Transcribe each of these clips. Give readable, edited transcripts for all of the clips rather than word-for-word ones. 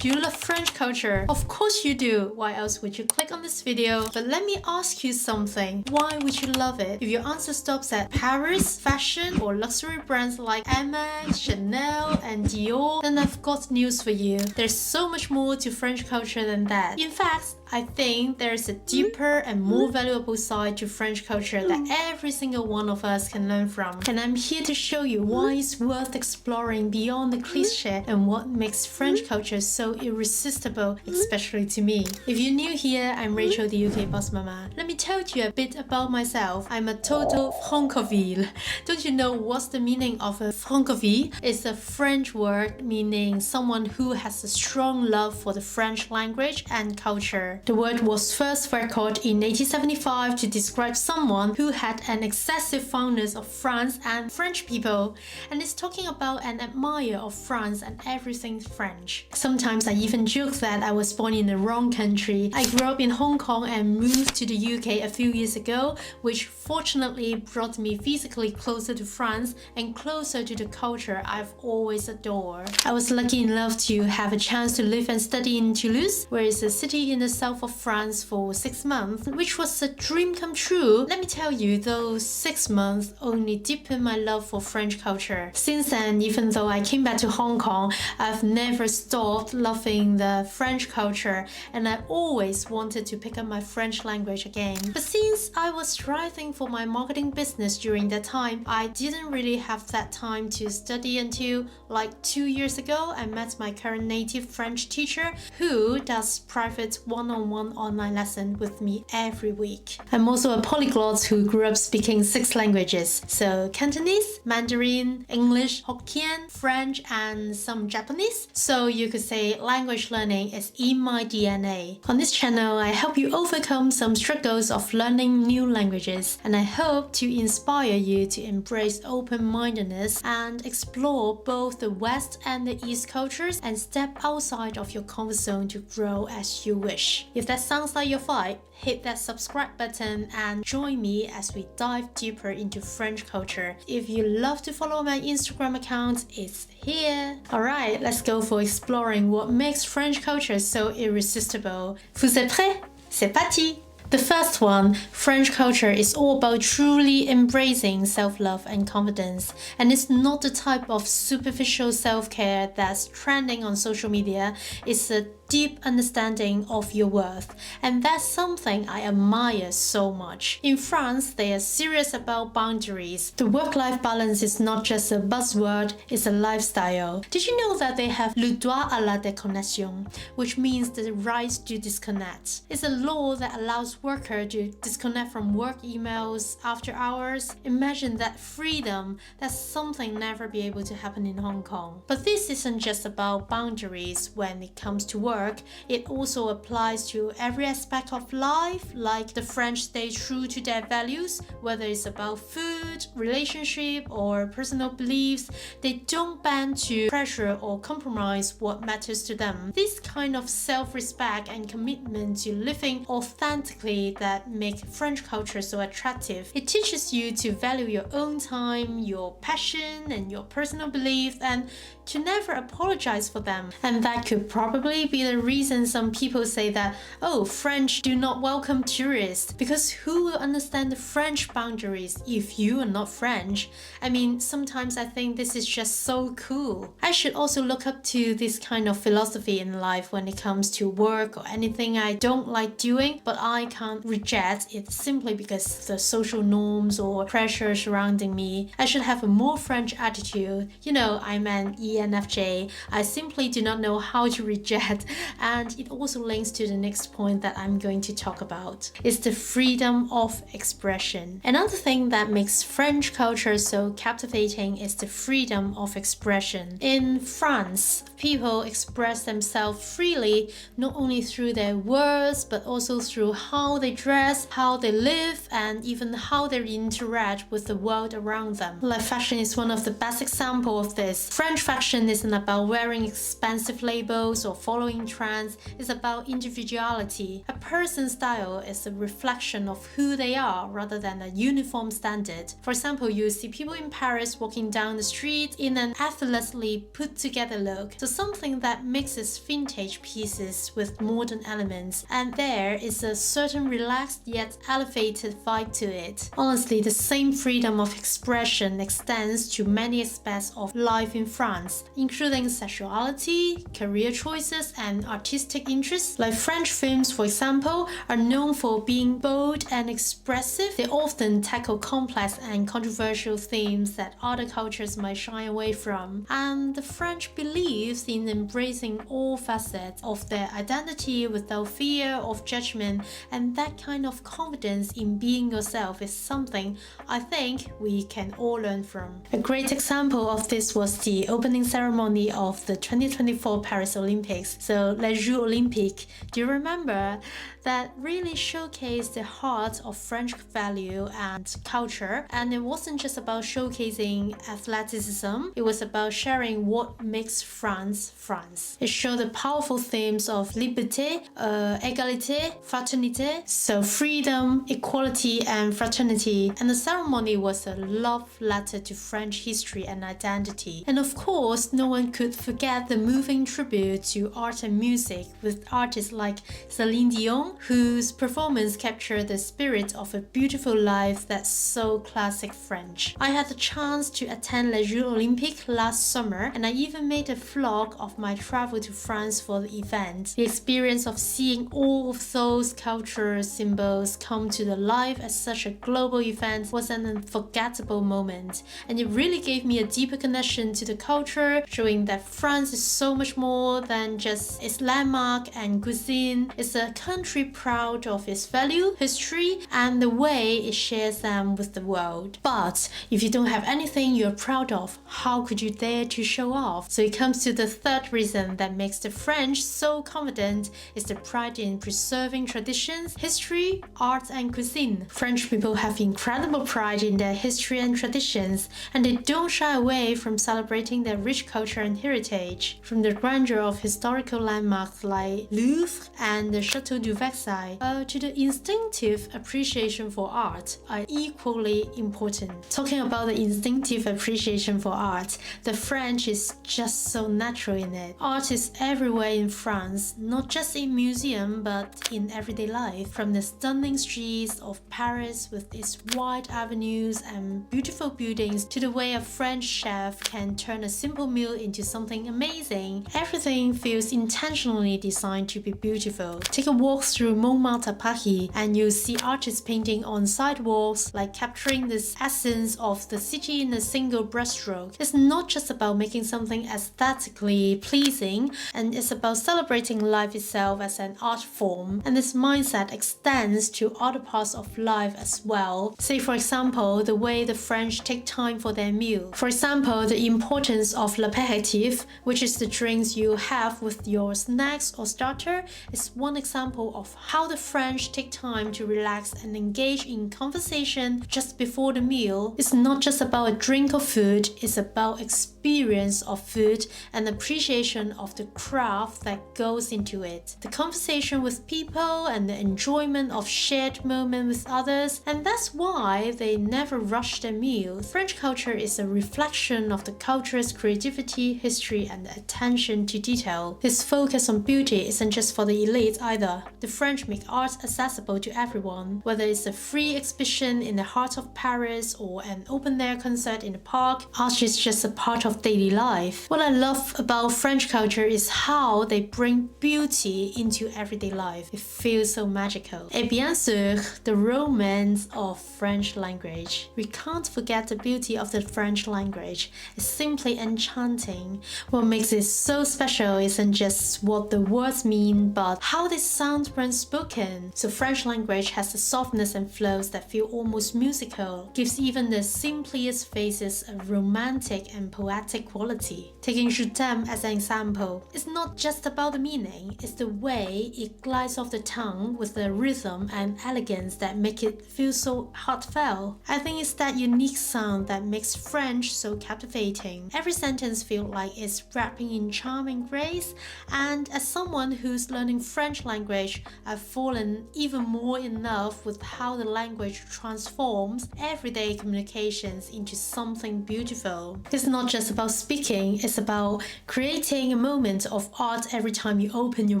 Do you love French culture? Of course you do. Why else would you click on this video? But let me ask you something. Why would you love it? If your answer stops at Paris, fashion, or luxury brands like Mais, Chanel, and Dior, then I've got news for you. There's so much more to French culture than that. In fact, I think there's a deeper and more valuable side to French culture that every single one of us can learn from. And I'm here to show you why it's worth exploring beyond the cliché and what makes French culture so irresistible, especially to me. If you're new here, I'm Rachel, the UK boss mama. Let me tell you a bit about myself. I'm a total Francophile. Don't you know what's the meaning of a Francophile? It's a French word meaning someone who has a strong love for the French language and culture. The word was first recorded in 1875 to describe someone who had an excessive fondness of France and French people, and it's talking about an admirer of France and everything French. Sometimes I even joke that I was born in the wrong country. I grew up in Hong Kong and moved to the UK a few years ago, which fortunately brought me physically closer to France and closer to the culture I've always adored. I was lucky enough to have a chance to live and study in Toulouse, where is a city in the south of France, for 6 months, which was a dream come true. Let me tell you, those 6 months only deepened my love for French culture. Since then, even though I came back to Hong Kong, I've never stopped loving the French culture, and I always wanted to pick up my French language again. But since I was striving for my marketing business during that time, I didn't really have that time to study until like 2 years ago. I met my current native French teacher who does private one-on-one online lesson with me every week. I'm also a polyglot who grew up speaking 6 languages, so Cantonese, Mandarin, English, Hokkien, French, and some Japanese. So you could say language learning is in my DNA. On this channel, I help you overcome some struggles of learning new languages, and I hope to inspire you to embrace open-mindedness and explore both the West and the East cultures and step outside of your comfort zone to grow as you wish. If that sounds like your vibe, hit that subscribe button and join me as we dive deeper into French culture. If you love to follow my Instagram account, it's here. Alright, let's go for exploring what makes French culture so irresistible. Vous êtes prêts? C'est parti! The first one, French culture is all about truly embracing self-love and confidence, and it's not the type of superficial self-care that's trending on social media. It's a deep understanding of your worth, and that's something I admire so much. In France, they are serious about boundaries. The work-life balance is not just a buzzword, it's a lifestyle. Did you know that they have le droit à la déconnexion, which means the right to disconnect? It's a law that allows workers to disconnect from work emails after hours. Imagine that freedom. That's something never be able to happen in Hong Kong. But this isn't just about boundaries when it comes to work. It also applies to every aspect of life, like the French stay true to their values, whether it's about food, relationship, or personal beliefs. They don't bend to pressure or compromise what matters to them. This kind of self-respect and commitment to living authentically that make French culture so attractive. It teaches you to value your own time, your passion, and your personal beliefs, and to never apologize for them. And that could probably be the reason some people say that, oh, French do not welcome tourists, because who will understand the French boundaries if you are not French? I mean, sometimes I think this is just so cool. I should also look up to this kind of philosophy in life when it comes to work or anything I don't like doing, but I can't reject it simply because the social norms or pressure surrounding me. I should have a more French attitude. You know, I'm an ENFJ. I simply do not know how to reject, and it also links to the next point that I'm going to talk about. It's the freedom of expression. Another thing that makes French culture so captivating is the freedom of expression. In France, people express themselves freely, not only through their words, but also through how how they dress, how they live, and even how they interact with the world around them. Like fashion is one of the best examples of this. French fashion isn't about wearing expensive labels or following trends, it's about individuality. A person's style is a reflection of who they are rather than a uniform standard. For example, you see people in Paris walking down the street in an effortlessly put together look. So something that mixes vintage pieces with modern elements, and there is a certain relaxed yet elevated vibe to it. Honestly, the same freedom of expression extends to many aspects of life in France, including sexuality, career choices, and artistic interests. Like French films, for example, are known for being bold and expressive. They often tackle complex and controversial themes that other cultures might shy away from. And the French believes in embracing all facets of their identity without fear of judgment, and that kind of confidence in being yourself is something I think we can all learn from. A great example of this was the opening ceremony of the 2024 Paris Olympics, so Les Jeux Olympiques. Do you remember? That really showcased the heart of French value and culture, and it wasn't just about showcasing athleticism, it was about sharing what makes France France. It showed the powerful themes of liberté, égalité, fraternité, so freedom, equality, and fraternity, and the ceremony was a love letter to French history and identity. And of course, no one could forget the moving tribute to art and music with artists like Celine Dion, whose performance captured the spirit of a beautiful life that's so classic French. I had the chance to attend Les Jeux Olympiques last summer, and I even made a vlog of my travel to France for the event. The experience of seeing all of those cultural symbols come to the life at such a global event was an unforgettable moment, and it really gave me a deeper connection to the culture, showing that France is so much more than just its landmark and cuisine. It's a country proud of its value, history, and the way it shares them with the world. But if you don't have anything you're proud of, how could you dare to show off? So it comes to the third reason that makes the French so confident is the pride in preserving traditions, history, art, and cuisine. French people have incredible pride in their history and traditions, and they don't shy away from celebrating their rich culture and heritage. From the grandeur of historical landmarks like Louvre and the Chateau du Versailles to the instinctive appreciation for art are equally important. Talking about the instinctive appreciation for art, the French is just so natural in it. Art is everywhere in France, not just in museums but in everyday life. From the stunning streets of Paris with its wide avenues and beautiful buildings to the way a French chef can turn a simple meal into something amazing, everything feels intentionally designed to be beautiful. Take a walk through Montmartre, Paris, and you'll see artists painting on sidewalks, like capturing this essence of the city in a single brushstroke. It's not just about making something aesthetically pleasing, and it's about celebrating life itself as an art form, and this mindset extends to other parts of life as well. Say for example, the way the French take time for their meal. For example, the importance of l'apéritif, which is the drinks you have with your snacks or starter, is one example of how the French take time to relax and engage in conversation just before the meal. It's not just about a drink of food, it's about experience of food and appreciation of the craft that goes into it. The conversation with people and the enjoyment of shared moment with others, and that's why they never rush their meals. French culture is a reflection of the culture's creativity, history, and attention to detail. This focus on beauty isn't just for the elite either. The French make art accessible to everyone, whether it's a free exhibition in the heart of Paris or an open-air concert in the park. Art is just a part of daily life. What I love about French culture is how they bring beauty into everyday life. It feels so magical. Et bien sûr, the romance of French language. We can't forget the beauty of the French language. It's simply enchanting. What makes it so special isn't just what the words mean, but how they sound when spoken. So French language has a softness and flows that feel almost musical, gives even the simplest phrases a romantic and poetic poetic quality. Taking je t'aime as an example, it's not just about the meaning, it's the way it glides off the tongue with the rhythm and elegance that make it feel so heartfelt. I think it's that unique sound that makes French so captivating. Every sentence feels like it's wrapping in charm and grace, and as someone who's learning French language, I've fallen even more in love with how the language transforms everyday communications into something beautiful. It's not just about speaking, it's about creating a moment of art every time you open your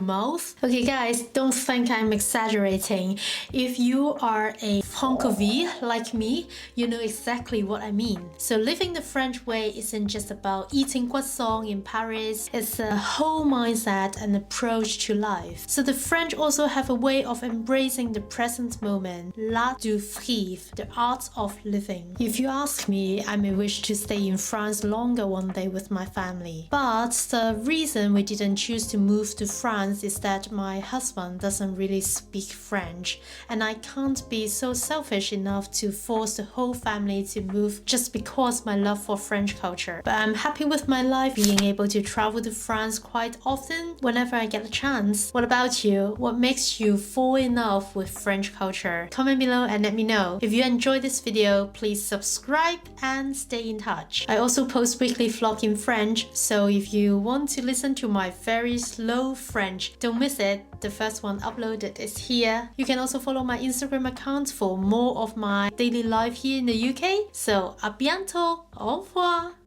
mouth. Okay guys, don't think I'm exaggerating. If you are a Francophile like me, you know exactly what I mean. So living the French way isn't just about eating croissant in Paris, it's a whole mindset and approach to life. So the French also have a way of embracing the present moment, l'art du vivre, the art of living. If you ask me, I may wish to stay in France longer one day with my family. But the reason we didn't choose to move to France is that my husband doesn't really speak French, and I can't be so selfish enough to force the whole family to move just because my love for French culture. But I'm happy with my life being able to travel to France quite often whenever I get a chance. What about you? What makes you fall in love with French culture? Comment below and let me know. If you enjoyed this video, please subscribe and stay in touch. I also post weekly vlog in French, so if you want to listen to my very slow French, don't miss it. The first one uploaded is here. You can also follow my Instagram account for more of my daily life here in the UK. So, à bientôt! Au revoir!